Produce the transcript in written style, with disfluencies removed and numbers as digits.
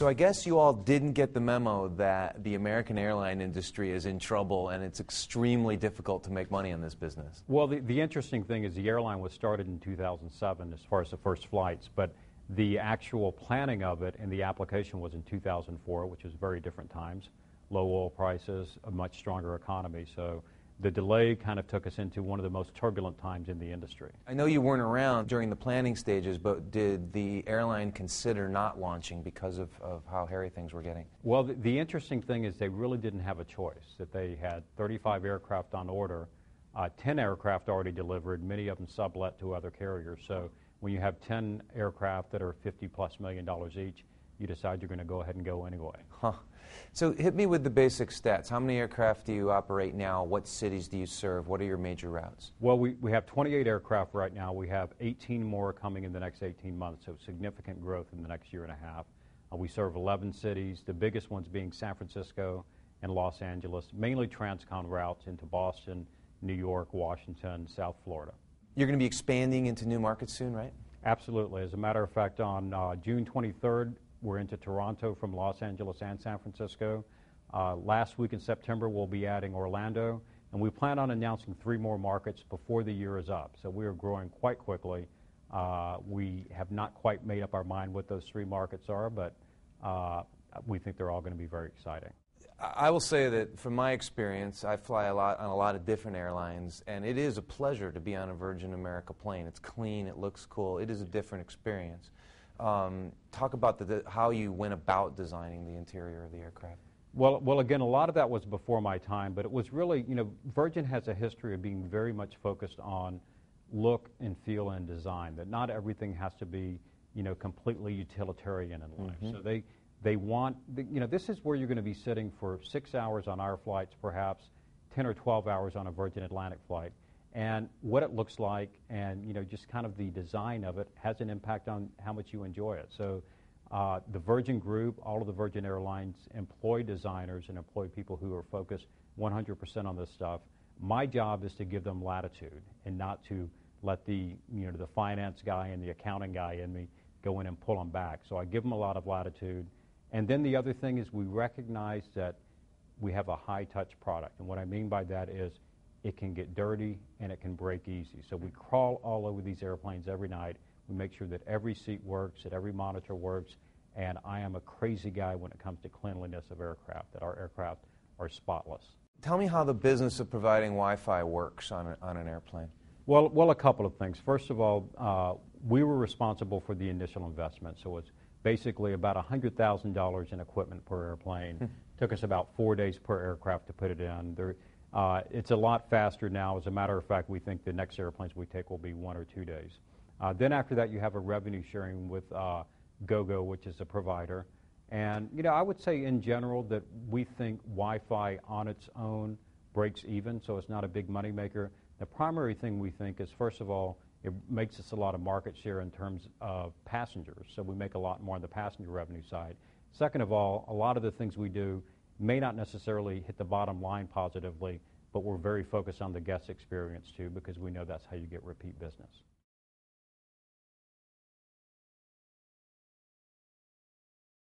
So I guess you all didn't get the memo that the American airline industry is in trouble and it's extremely difficult to make money in this business. Well, the interesting thing is the airline was started in 2007 as far as the first flights, but the actual planning of it and the application was in 2004, which was very different times. Low oil prices, a much stronger economy. So the delay kind of took us into one of the most turbulent times in the industry. I know you weren't around during the planning stages, but did the airline consider not launching because of how hairy things were getting? Well, the interesting thing is they really didn't have a choice, that they had 35 aircraft on order, 10 aircraft already delivered, many of them sublet to other carriers. So when you have 10 aircraft that are $50+ million each, you decide you're going to go ahead and go anyway. Huh. So hit me with the basic stats. How many aircraft do you operate now? What cities do you serve? What are your major routes? Well, we have 28 aircraft right now. We have 18 more coming in the next 18 months, so significant growth in the next year and a half. We serve 11 cities, the biggest ones being San Francisco and Los Angeles, mainly transcon routes into Boston, New York, Washington, South Florida. You're going to be expanding into new markets soon, right? Absolutely. As a matter of fact, on June 23rd, we're into Toronto from Los Angeles and San Francisco. Last week in September, we'll be adding Orlando, and we plan on announcing 3 more markets before the year is up. So we are growing quite quickly. We have not quite made up our mind what those 3 markets are, but we think they're all going to be very exciting. I will say that from my experience, I fly a lot on a lot of different airlines, and it is a pleasure to be on a Virgin America plane. It's clean, it looks cool, it is a different experience. Talk about how you went about designing the interior of the aircraft. Well, again, a lot of that was before my time, but it was really, Virgin has a history of being very much focused on look and feel and design, that not everything has to be, completely utilitarian in life. So they want, this is where you're going to be sitting for 6 hours on our flights, perhaps 10 or 12 hours on a Virgin Atlantic flight. And what it looks like and, just kind of the design of it has an impact on how much you enjoy it. So the Virgin Group, all of the Virgin Airlines employ designers and employ people who are focused 100% on this stuff. My job is to give them latitude and not to let the finance guy and the accounting guy in me go in and pull them back. So I give them a lot of latitude. And then the other thing is we recognize that we have a high-touch product. And what I mean by that is it can get dirty and it can break easy. So we crawl all over these airplanes every night. We make sure that every seat works, that every monitor works, and I am a crazy guy when it comes to cleanliness of aircraft, that our aircraft are spotless. Tell me how the business of providing Wi-Fi works on an airplane. Well, a couple of things. First of all, we were responsible for the initial investment, so it's basically about $100,000 in equipment per airplane. Took us about 4 days per aircraft to put it in. It's a lot faster now. As a matter of fact, we think the next airplanes we take will be 1 or 2 days. Then after that, you have a revenue sharing with GoGo, which is a provider. And, I would say in general that we think Wi-Fi on its own breaks even, so it's not a big money maker. The primary thing we think is, first of all, it makes us a lot of market share in terms of passengers, so we make a lot more on the passenger revenue side. Second of all, a lot of the things we do may not necessarily hit the bottom line positively, but we're very focused on the guest experience too, because we know that's how you get repeat business.